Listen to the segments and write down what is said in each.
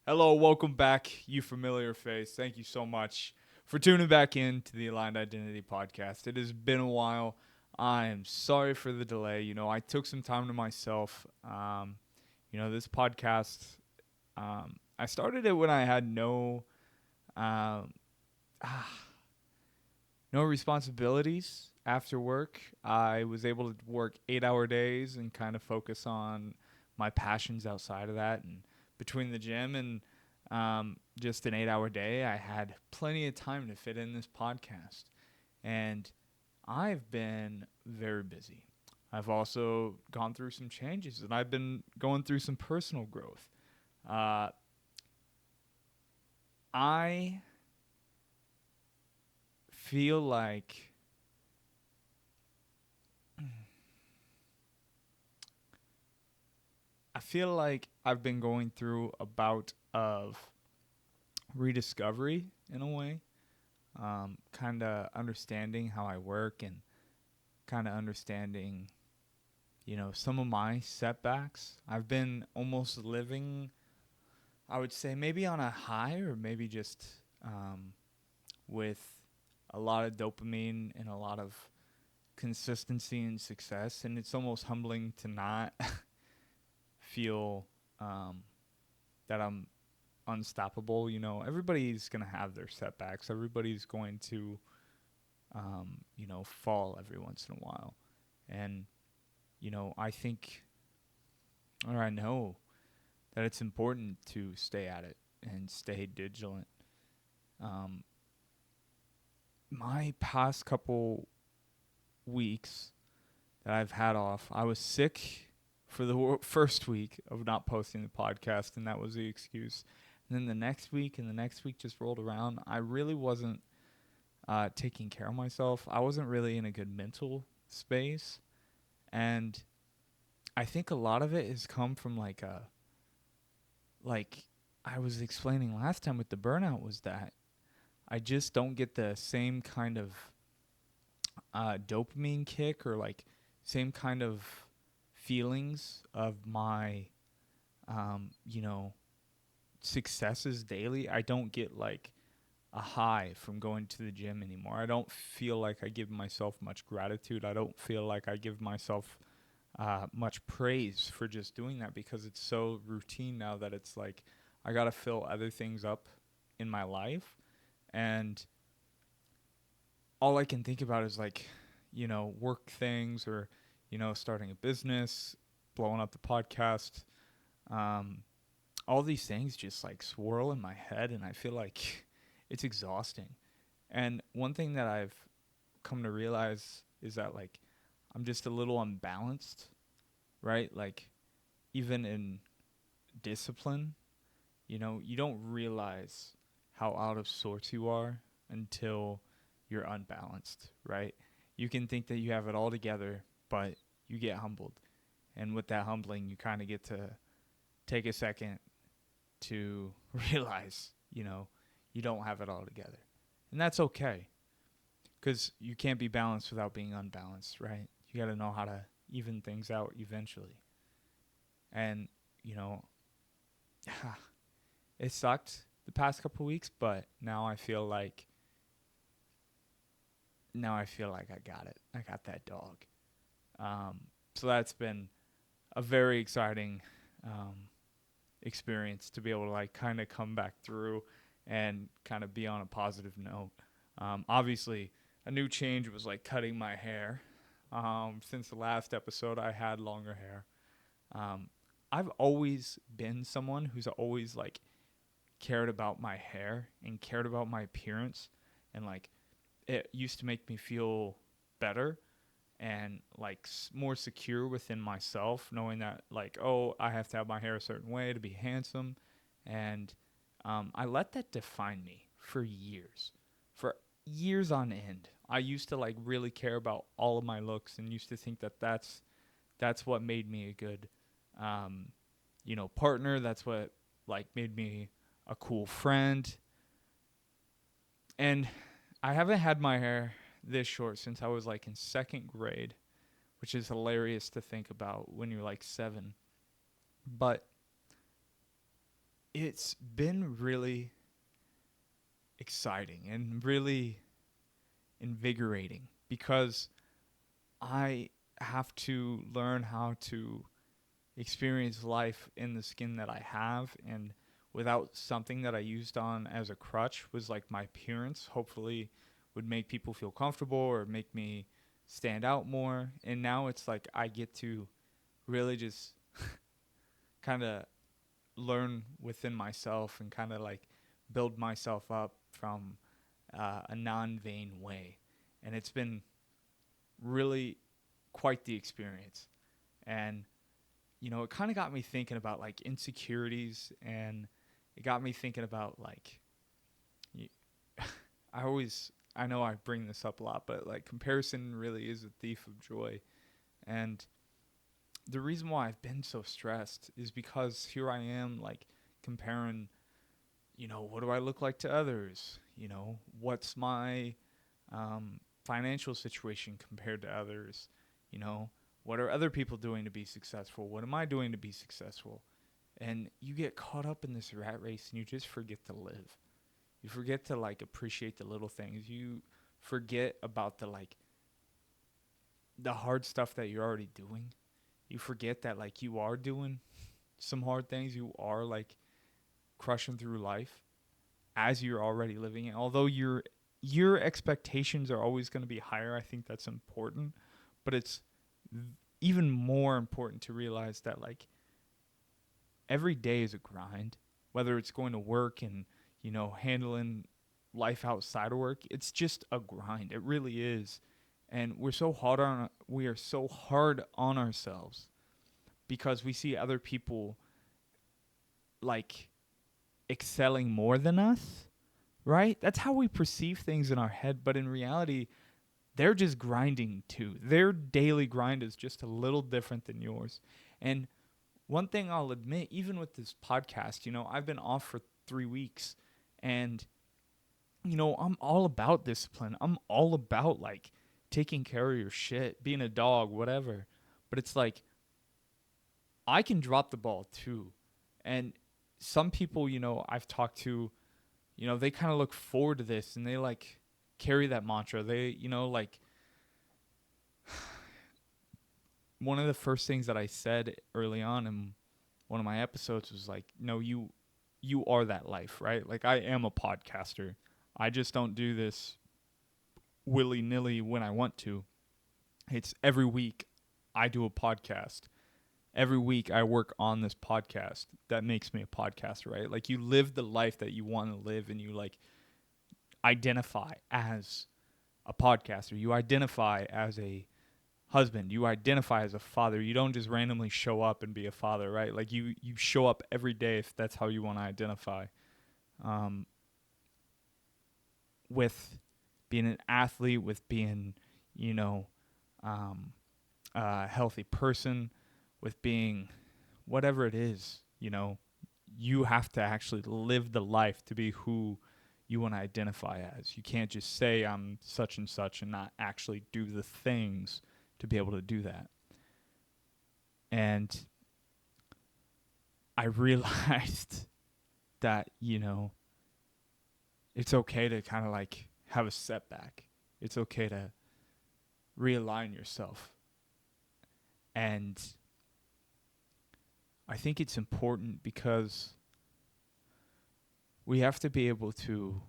Hello, welcome back, you familiar face. Thank you so much for tuning back in to the Aligned Identity podcast. It has been a while. I am sorry for the delay. I took some time to myself. This podcast, I started it when I had um, no responsibilities after work. I was able to work 8-hour days and kind of focus on my passions outside of that. And between the gym and just an 8-hour day, I had plenty of time to fit in this podcast. And I've been very busy. I've also gone through some changes and I've been going through some personal growth. Uh, I feel like I've been going through a bout of rediscovery in a way, kind of understanding how I work and kind of understanding, some of my setbacks. I've been almost living, I would say, maybe on a high or maybe just with a lot of dopamine and a lot of consistency and success. And it's almost humbling to not feel that I'm unstoppable. Everybody's going to have their setbacks. Everybody's going to, fall every once in a while. And, I think, or I know that it's important to stay at it and stay vigilant. Um, my past couple weeks that I've had off, I was sick for the first week of not posting the podcast, and that was the excuse. And then the next week and the next week just rolled around. I really wasn't taking care of myself. I wasn't really in a good mental space. And I think a lot of it has come from like I was explaining last time with the burnout, was that I just don't get the same kind of dopamine kick or like same kind of feelings of my, you know, successes daily. I don't get like a high from going to the gym anymore. I don't feel like I give myself much gratitude. I don't feel like I give myself much praise for just doing that because it's so routine now that it's like I got to fill other things up in my life. And all I can think about is like, work things or, starting a business, blowing up the podcast. Um, all these things just like swirl in my head and I feel like it's exhausting. And one thing that I've come to realize is that like I'm just a little unbalanced, right? Like even in discipline, you don't realize how out of sorts you are until you're unbalanced, right? You can think that you have it all together, but you get humbled. And with that humbling, you kind of get to take a second to realize, you don't have it all together. And that's okay because you can't be balanced without being unbalanced, right? You got to know how to even things out eventually. And, you know, it sucked the past couple weeks, but now I feel like I got it. I got that dog. Um, so that's been a very exciting experience to be able to like kind of come back through and kind of be on a positive note. Obviously, a new change was like cutting my hair. Since the last episode, I had longer hair. Um, I've always been someone who's always like cared about my hair and cared about my appearance, and like it used to make me feel better and like more secure within myself, knowing that like, oh, I have to have my hair a certain way to be handsome. And I let that define me for years on end. I used to like really care about all of my looks and used to think that that's what made me a good um, partner. That's what like made me a cool friend. And I haven't had my hair this short since I was like in second grade, which is hilarious to think about when you're like 7. But it's been really exciting and really invigorating because I have to learn how to experience life in the skin that I have, and without something that I used on as a crutch was like my appearance. Hopefully would make people feel comfortable or make me stand out more. And now it's like I get to really just kind of learn within myself and kind of like build myself up from a non-vain way. And it's been really quite the experience. And it kind of got me thinking about like insecurities, and it got me thinking about like I know I bring this up a lot, but like comparison really is a thief of joy. And the reason why I've been so stressed is because here I am like comparing, what do I look like to others? What's my financial situation compared to others? You know, what are other people doing to be successful? What am I doing to be successful? And you get caught up in this rat race and you just forget to live. You forget to like appreciate the little things. You forget about the hard stuff that you're already doing. You forget that like you are doing some hard things. You are like crushing through life as you're already living it. Although your expectations are always going to be higher, I think that's important. But it's even more important to realize that like every day is a grind. Whether it's going to work and handling life outside of work, it's just a grind. It really is. And we are so hard on ourselves because we see other people like excelling more than us, right? That's how we perceive things in our head, but in reality, they're just grinding too. Their daily grind is just a little different than yours. And one thing I'll admit, even with this podcast, I've been off for 3 weeks, and I'm all about discipline. I'm all about like taking care of your shit, being a dog, whatever. But it's like I can drop the ball too. And some people, I've talked to, they kind of look forward to this and they like carry that mantra. They, like one of the first things that I said early on in one of my episodes was like, no, you are that life, right? Like I am a podcaster. I just don't do this willy-nilly when I want to. It's every week I do a podcast. Every week I work on this podcast. That makes me a podcaster, right? Like you live the life that you want to live and you like identify as a podcaster. You identify as a husband. You identify as a father. You don't just randomly show up and be a father, right? Like you show up every day if that's how you want to identify. With being an athlete, with being, a healthy person, with being whatever it is, you have to actually live the life to be who you want to identify as. You can't just say I'm such and such and not actually do the things to be able to do that. And I realized that, it's okay to kind of like have a setback. It's okay to realign yourself. And I think it's important because we have to be able to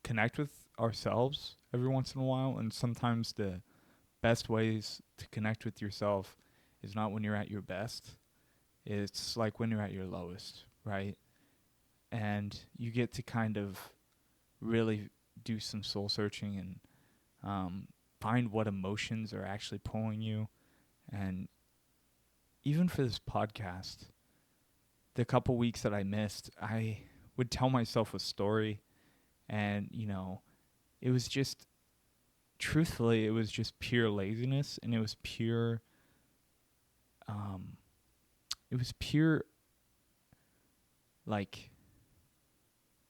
connect with ourselves every once in a while. And sometimes the best ways to connect with yourself is not when you're at your best. It's like when you're at your lowest, right? And you get to kind of really do some soul searching and find what emotions are actually pulling you. And even for this podcast, the couple weeks that I missed, I would tell myself a story, and it was just, truthfully, it was just pure laziness, and it was pure like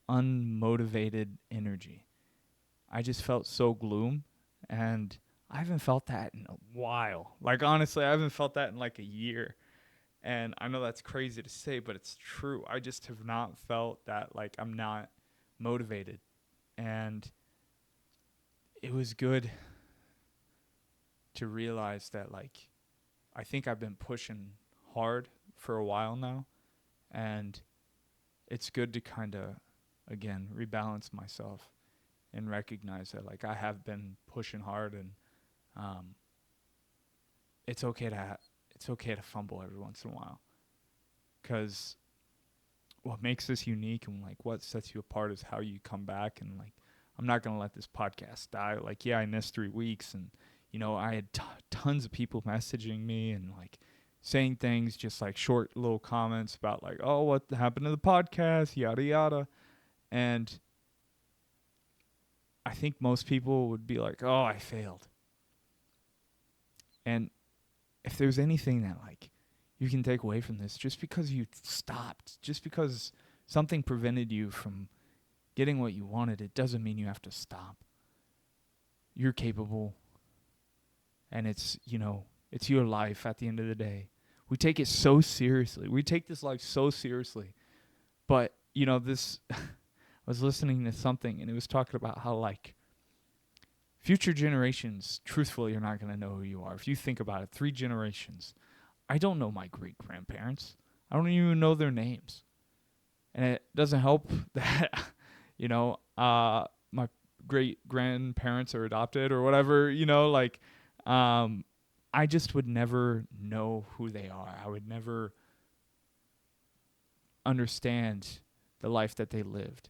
unmotivated energy. I just felt so gloom, and I haven't felt that in a while. Like honestly, I haven't felt that in like a year. And I know that's crazy to say, but it's true. I just have not felt that like I'm not motivated. And it was good to realize that like I think I've been pushing hard for a while now, and it's good to kind of again rebalance myself and recognize that like I have been pushing hard, and um, it's okay to it's okay to fumble every once in a while, because what makes this unique and like what sets you apart is how you come back. And like I'm not gonna let this podcast die. Like yeah, I missed 3 weeks, and I had tons of people messaging me and like saying things, just like short little comments about like, oh, what happened to the podcast, yada yada. And I think most people would be like, oh, I failed. And if there's anything that like you can take away from this, just because you stopped, just because something prevented you from getting what you wanted, it doesn't mean you have to stop. You're capable, and it's your life at the end of the day. We take it so seriously. We take this life so seriously. But, this I was listening to something, and it was talking about how like future generations truthfully are not going to know who you are. If you think about it, 3 generations. I don't know my great grandparents. I don't even know their names. And it doesn't help that my great grandparents are adopted or whatever, I just would never know who they are. I would never understand the life that they lived.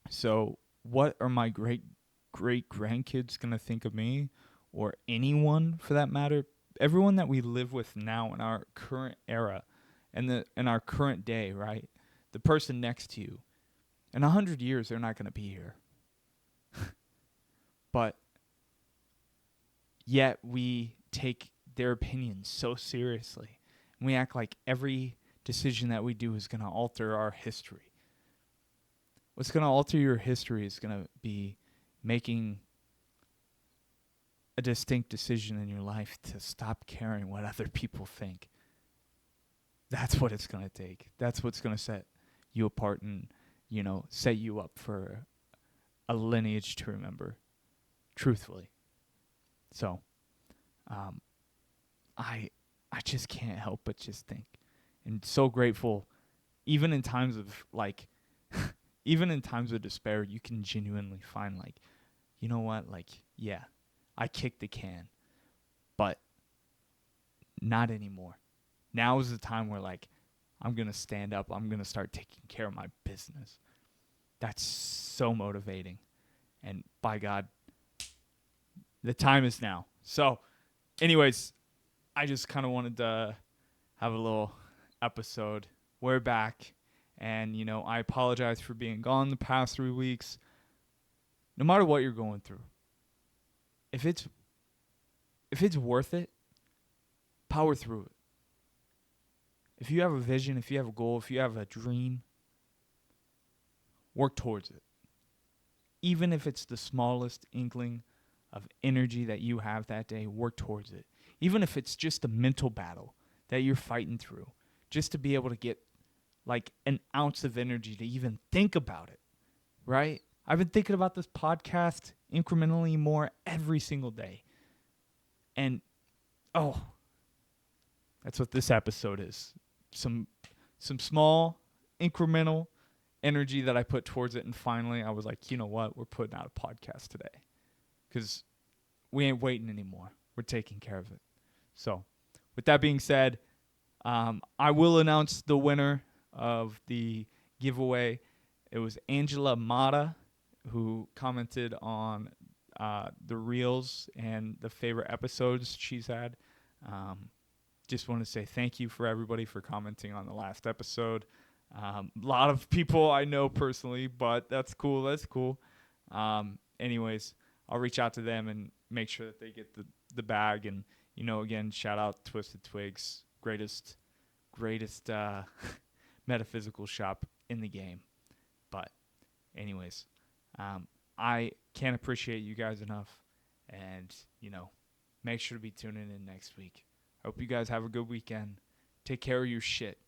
So what are my great grandkids going to think of me, or anyone for that matter? Everyone that we live with now in our current era and in our current day, right? The person next to you, in 100 years, they're not going to be here. But yet we take their opinions so seriously. And we act like every decision that we do is going to alter our history. What's going to alter your history is going to be making a distinct decision in your life to stop caring what other people think. That's what it's going to take. That's what's going to set you apart and, set you up for a lineage to remember, truthfully. So, I just can't help but just think, and so grateful, even in times of like, even in times of despair, you can genuinely find like, you know what, like, yeah, I kicked the can, but not anymore. Now is the time where like, I'm going to stand up. I'm going to start taking care of my business. That's so motivating. And by God, the time is now. So, anyways, I just kind of wanted to have a little episode. We're back. And, I apologize for being gone the past 3 weeks. No matter what you're going through, if it's worth it, power through it. If you have a vision, if you have a goal, if you have a dream, work towards it. Even if it's the smallest inkling of energy that you have that day, work towards it. Even if it's just a mental battle that you're fighting through, just to be able to get like an ounce of energy to even think about it, right? I've been thinking about this podcast incrementally more every single day. And, that's what this episode is. Some small incremental energy that I put towards it, and finally I was like, you know what, we're putting out a podcast today because we ain't waiting anymore. We're taking care of it. So with that being said, I will announce the winner of the giveaway. It was Angela Mata, who commented on the reels and the favorite episodes she's had. Just want to say thank you for everybody for commenting on the last episode. A lot of people I know personally, but that's cool. That's cool. Anyways, I'll reach out to them and make sure that they get the bag. And, again, shout out Twisted Twigs, greatest metaphysical shop in the game. But anyways, I can't appreciate you guys enough. And, make sure to be tuning in next week. Hope you guys have a good weekend. Take care of your shit.